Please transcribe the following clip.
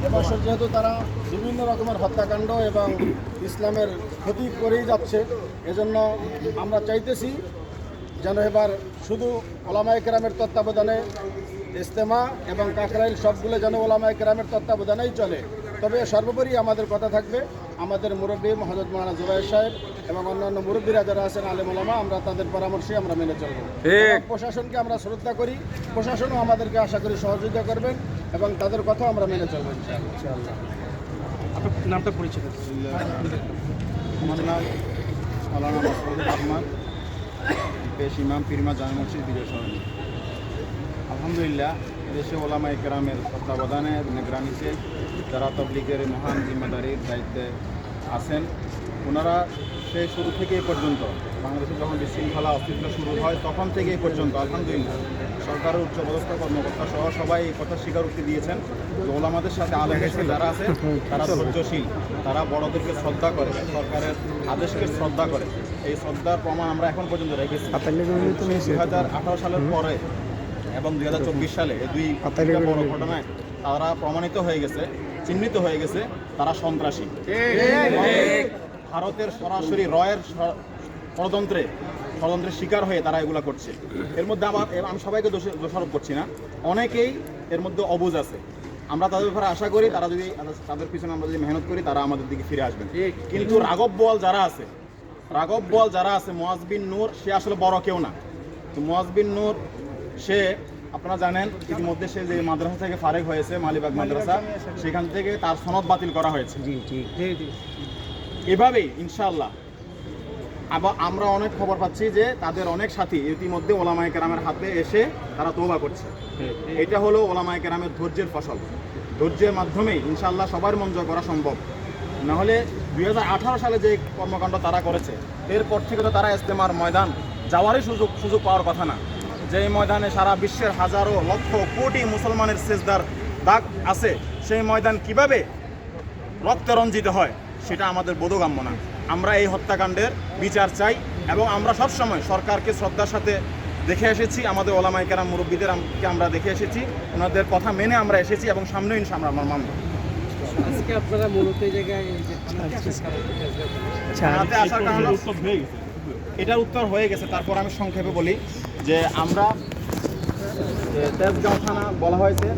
এবছর যেহেতু তারা বিভিন্ন রকমের হত্যাকাণ্ড এবং ইসলামের ক্ষতি করেই যাচ্ছে, এজন্য আমরা চাইতেছি যেন এবার শুধু ওলামায়ে কেরামের তত্ত্বাবধানে ইজতেমা এবং কাকরাইল সবগুলো যেন ওলামায়ে কেরামের তত্ত্বাবধানেই চলে। তবে সর্বোপরি আমাদের কথা থাকবে আমাদের মুরব্বী হযরত মাওলানা জুবায়ের সাহেব এবং অন্যান্য মুরব্বীরা যারা আছেন আলেম ওলামা, আমরা তাদের পরামর্শে আমরা মেনে চলব। প্রশাসনকে আমরা শ্রদ্ধা করি, প্রশাসনও আমাদেরকে আশা করি সহযোগিতা করবেন এবং তাদের কথাও আমরা মেনে চলব ইনশাআল্লাহ। আপনার নামটা পরিচয়? আমার নাম মাওলানা মাসউদুর রহমান, পেশ ইমাম পীরমা জামে মসজিদ বিজয় সরণি। আলহামদুলিল্লাহ, দেশে ওলামায়ে কেরামের তত্ত্বাবধানে নিগরানিতে যারা তাবলীগের মহান জিম্মাদারির দায়িত্বে আছেন, ওনারা সেই শুরু থেকে এ পর্যন্ত বাংলাদেশে যখন বিশৃঙ্খলা অস্তিত্ব শুরু হয় তখন থেকে এই পর্যন্ত আলহামদুলিল্লাহ সরকারের উচ্চপদস্থ কর্মকর্তা সহ সবাই এই কথা স্বীকারোক্তি দিয়েছেন যে ওলামাদের সাথে আলেমের যারা আছে তারা ধৈর্যশীল, তারা বড়দেরকে শ্রদ্ধা করে, সরকারের আদেশকে শ্রদ্ধা করে। এই শ্রদ্ধার প্রমাণ আমরা এখন পর্যন্ত রেখেছি। 2018 সালের পরে এবং 2024 সালে এই দুই বড় ঘটনায় তারা প্রমাণিত হয়ে গেছে, চিহ্নিত হয়ে গেছে তারা সন্ত্রাসী। ভারতের সরাসরি রয়ের ষড়যন্ত্রের শিকার হয়ে তারা এগুলো করছে। এর মধ্যে আমি সবাইকে দোষারোপ করছি না, অনেকেই এর মধ্যে অবুঝ আছে। আমরা তাদের ব্যাপারে আশা করি তারা যদি তাদের পিছনে আমরা যদি মেহনত করি তারা আমাদের দিকে ফিরে আসবেন। কিন্তু রাঘব বোয়াল যারা আছে মুয়াজ বিন নূর সে আসলে বড় কেউ না। তো মুয়াজ বিন নূর সে আপনারা জানেন ইতিমধ্যে সে যে মাদ্রাসা থেকে ফারেক হয়েছে, মালিবাগ মাদ্রাসা, সেখান থেকে তার সনদ বাতিল করা হয়েছে। এভাবেই ইনশাআল্লাহ আবার আমরা অনেক খবর পাচ্ছি যে তাদের অনেক সাথী ইতিমধ্যে ওলামায়ে কেরামের হাতে এসে তারা তওবা করছে। এটা হলো ওলামায়ে কেরামের ধৈর্যের ফসল। ধৈর্যের মাধ্যমেই ইনশাআল্লাহ সবার মন জয় করা সম্ভব। নাহলে 2018 সালে যে কর্মকাণ্ড তারা করেছে এরপর থেকে তো তারা ইজতেমার ময়দান যাওয়ারই সুযোগ পাওয়ার কথা না। যে ময়দানে সারা বিশ্বের হাজারো লক্ষ কোটি মুসলমানের সেজদার দাগ আছে, সেই ময়দান কিভাবে রক্তে রঞ্জিত হয় সেটা আমাদের বোধগম্য না। আমরা এই হত্যাকাণ্ডের বিচার চাই এবং আমরা সবসময় সরকারকে শ্রদ্ধার সাথে দেখে এসেছি, আমাদের ওলামায়ে কেরাম মুরব্বীদেরকে আমরা দেখে এসেছি, ওনাদের কথা মেনে আমরা এসেছি এবং সামনেও ইনশাআল্লাহ আমরা মানব। আজকে আপনারা মূলত এই জায়গায় এটার উত্তর হয়ে গেছে। তারপর আমি সংক্ষেপে বলি যে আমরা তেজগাঁও থানা বলা হয়েছে।